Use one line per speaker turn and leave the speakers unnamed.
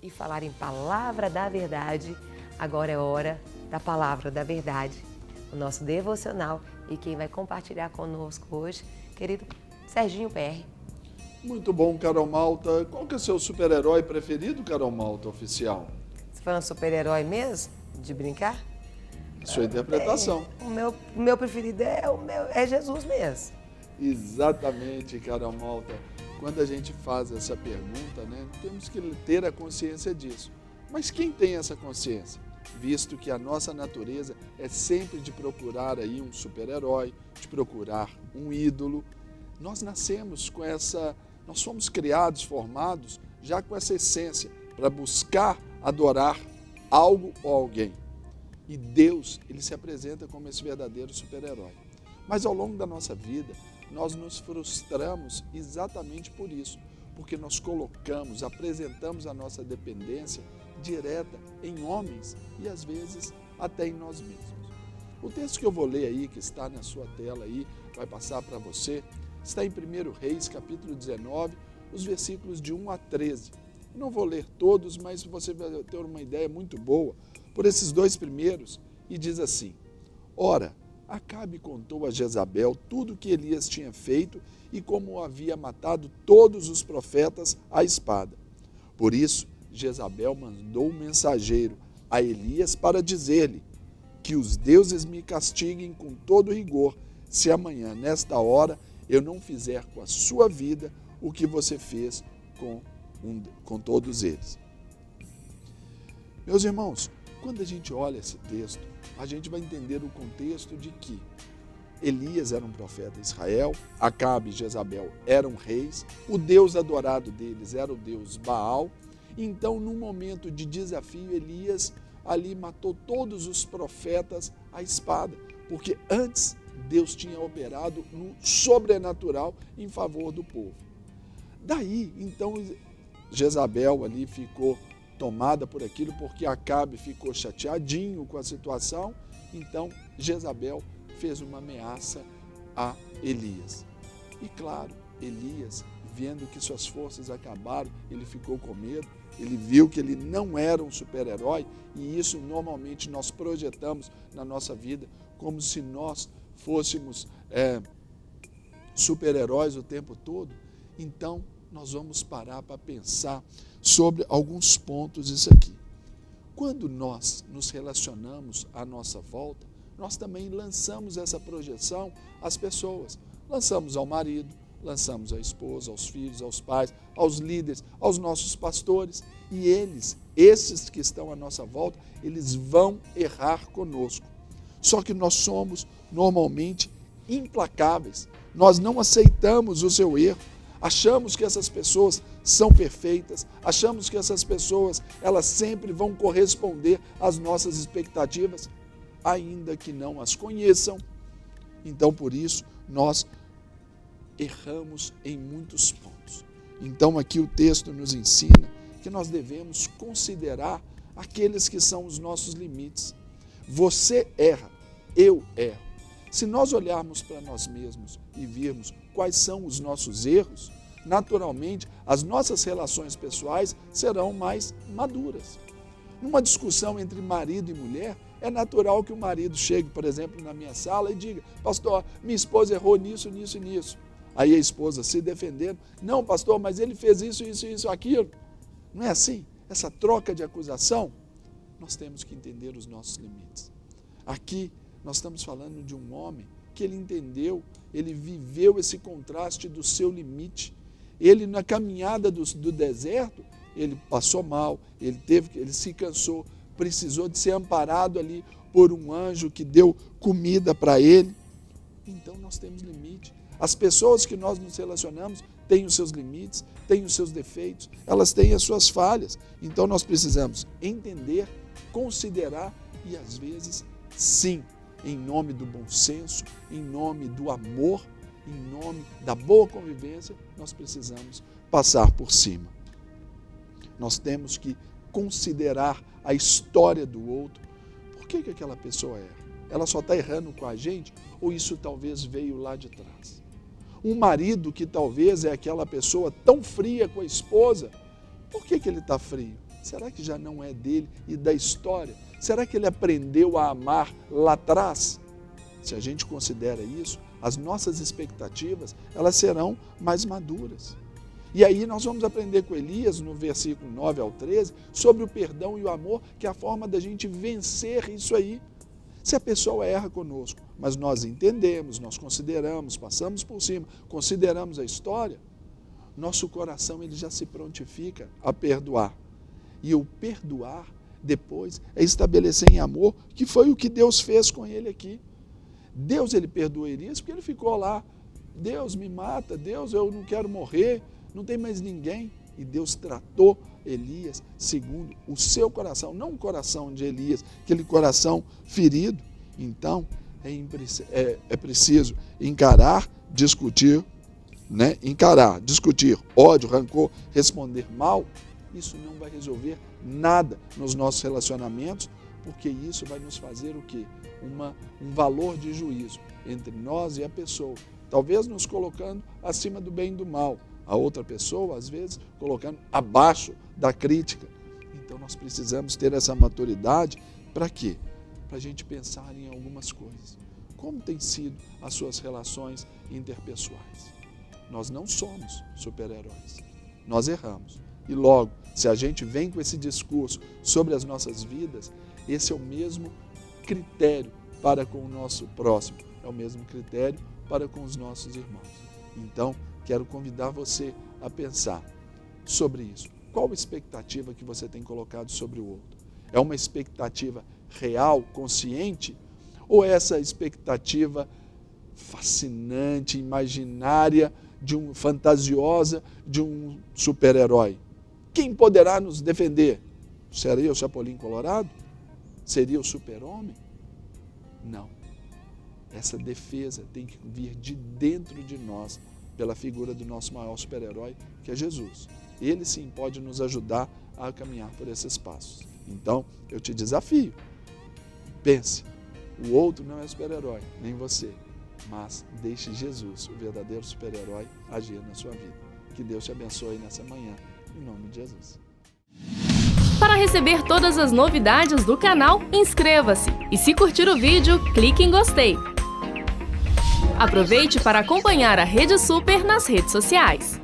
e falar em palavra da verdade, agora é hora da palavra da verdade, o nosso devocional, e quem vai compartilhar conosco hoje, querido Serginho PR.
Muito bom, Carol Malta. Qual que é o seu super-herói preferido, Carol Malta, oficial?
Você foi um super-herói mesmo? De brincar?
Sua interpretação.
O meu preferido é Jesus mesmo.
Exatamente, Carol Malta. Quando a gente faz essa pergunta, temos que ter a consciência disso. Mas quem tem essa consciência? Visto que a nossa natureza é sempre de procurar aí um super-herói, de procurar um ídolo. Nós nascemos com essa, nós fomos criados, formados já com essa essência para buscar adorar algo ou alguém. E Deus, ele se apresenta como esse verdadeiro super-herói. Mas ao longo da nossa vida, nós nos frustramos exatamente por isso, porque nós apresentamos a nossa dependência direta em homens e às vezes até em nós mesmos. O texto que eu vou ler aí, que está na sua tela aí, vai passar para você, está em 1 Reis, capítulo 19, os versículos de 1 a 13. Eu não vou ler todos, mas você vai ter uma ideia muito boa por esses dois primeiros, e diz assim: Ora, Acabe contou a Jezabel tudo o que Elias tinha feito e como havia matado todos os profetas à espada. Por isso, Jezabel mandou um mensageiro a Elias para dizer-lhe: que os deuses me castiguem com todo rigor, se amanhã, nesta hora, eu não fizer com a sua vida o que você fez com todos eles. Meus irmãos, quando a gente olha esse texto, a gente vai entender o contexto de que Elias era um profeta de Israel, Acabe e Jezabel eram reis, o deus adorado deles era o deus Baal. Então, num momento de desafio, Elias ali matou todos os profetas à espada, porque antes Deus tinha operado no sobrenatural em favor do povo. Daí, então, Jezabel ali ficou tomada por aquilo, porque Acabe ficou chateadinho com a situação. Então, Jezabel fez uma ameaça a Elias. E claro, Elias, vendo que suas forças acabaram, ele ficou com medo, ele viu que ele não era um super-herói, e isso normalmente nós projetamos na nossa vida, como se nós fôssemos super-heróis o tempo todo. Então, nós vamos parar para pensar sobre alguns pontos disso aqui. Quando nós nos relacionamos à nossa volta, nós também lançamos essa projeção às pessoas. Lançamos ao marido, lançamos à esposa, aos filhos, aos pais, aos líderes, aos nossos pastores. E esses que estão à nossa volta, eles vão errar conosco. Só que nós somos normalmente implacáveis. Nós não aceitamos o seu erro. Achamos que essas pessoas são perfeitas, achamos que essas pessoas, elas sempre vão corresponder às nossas expectativas, ainda que não as conheçam. Então, por isso, nós erramos em muitos pontos. Então, aqui o texto nos ensina que nós devemos considerar aqueles que são os nossos limites. Você erra, eu erro. Se nós olharmos para nós mesmos e virmos quais são os nossos erros, naturalmente as nossas relações pessoais serão mais maduras. Numa discussão entre marido e mulher, é natural que o marido chegue, por exemplo, na minha sala e diga: pastor, minha esposa errou nisso, nisso e nisso. Aí a esposa se defendendo: não, pastor, mas ele fez isso, isso, isso, aquilo. Não é assim? Essa troca de acusação, nós temos que entender os nossos limites. Aqui, nós estamos falando de um homem que ele entendeu, ele viveu esse contraste do seu limite. Ele, na caminhada do deserto, ele passou mal, ele se cansou, precisou de ser amparado ali por um anjo que deu comida para ele. Então, nós temos limite. As pessoas que nós nos relacionamos têm os seus limites, têm os seus defeitos, elas têm as suas falhas. Então, nós precisamos entender, considerar e, às vezes, sim, em nome do bom senso, em nome do amor, em nome da boa convivência, nós precisamos passar por cima. Nós temos que considerar a história do outro. Por que aquela pessoa erra? Ela só está errando com a gente ou isso talvez veio lá de trás? Um marido que talvez é aquela pessoa tão fria com a esposa, por que ele está frio? será que já não é dele e da história? Será que ele aprendeu a amar lá atrás? Se a gente considera isso, as nossas expectativas, elas serão mais maduras. E aí nós vamos aprender com Elias, no versículo 9 ao 13, sobre o perdão e o amor, que é a forma da gente vencer isso aí. Se a pessoa erra conosco, mas nós entendemos, nós consideramos, passamos por cima, consideramos a história, nosso coração ele já se prontifica a perdoar. E o perdoar, depois, é estabelecer em amor, que foi o que Deus fez com ele aqui. Deus, ele perdoou Elias porque ele ficou lá. Deus me mata, Deus, eu não quero morrer, não tem mais ninguém. E Deus tratou Elias segundo o seu coração, não o coração de Elias, aquele coração ferido. Então, é preciso encarar, discutir, discutir ódio, rancor, responder mal. Isso não vai resolver nada nos nossos relacionamentos, porque isso vai nos fazer o quê? Um valor de juízo entre nós e a pessoa, talvez nos colocando acima do bem e do mal, a outra pessoa, às vezes, colocando abaixo da crítica. Então, nós precisamos ter essa maturidade para quê? Para a gente pensar em algumas coisas. Como têm sido as suas relações interpessoais? Nós não somos super-heróis, nós erramos. E logo, se a gente vem com esse discurso sobre as nossas vidas, esse é o mesmo critério para com o nosso próximo, é o mesmo critério para com os nossos irmãos. Então, quero convidar você a pensar sobre isso. Qual a expectativa que você tem colocado sobre o outro? É uma expectativa real, consciente? Ou é essa expectativa fascinante, imaginária, fantasiosa de um super-herói? Quem poderá nos defender? Seria o Chapolin Colorado? Seria o super-homem? Não. Essa defesa tem que vir de dentro de nós, pela figura do nosso maior super-herói, que é Jesus. Ele sim pode nos ajudar a caminhar por esses passos. Então, eu te desafio. Pense, o outro não é super-herói, nem você, mas deixe Jesus, o verdadeiro super-herói, agir na sua vida. Que Deus te abençoe nessa manhã, em nome de Jesus.
Para receber todas as novidades do canal, inscreva-se e se curtir o vídeo, clique em gostei. Aproveite para acompanhar a Rede Super nas redes sociais.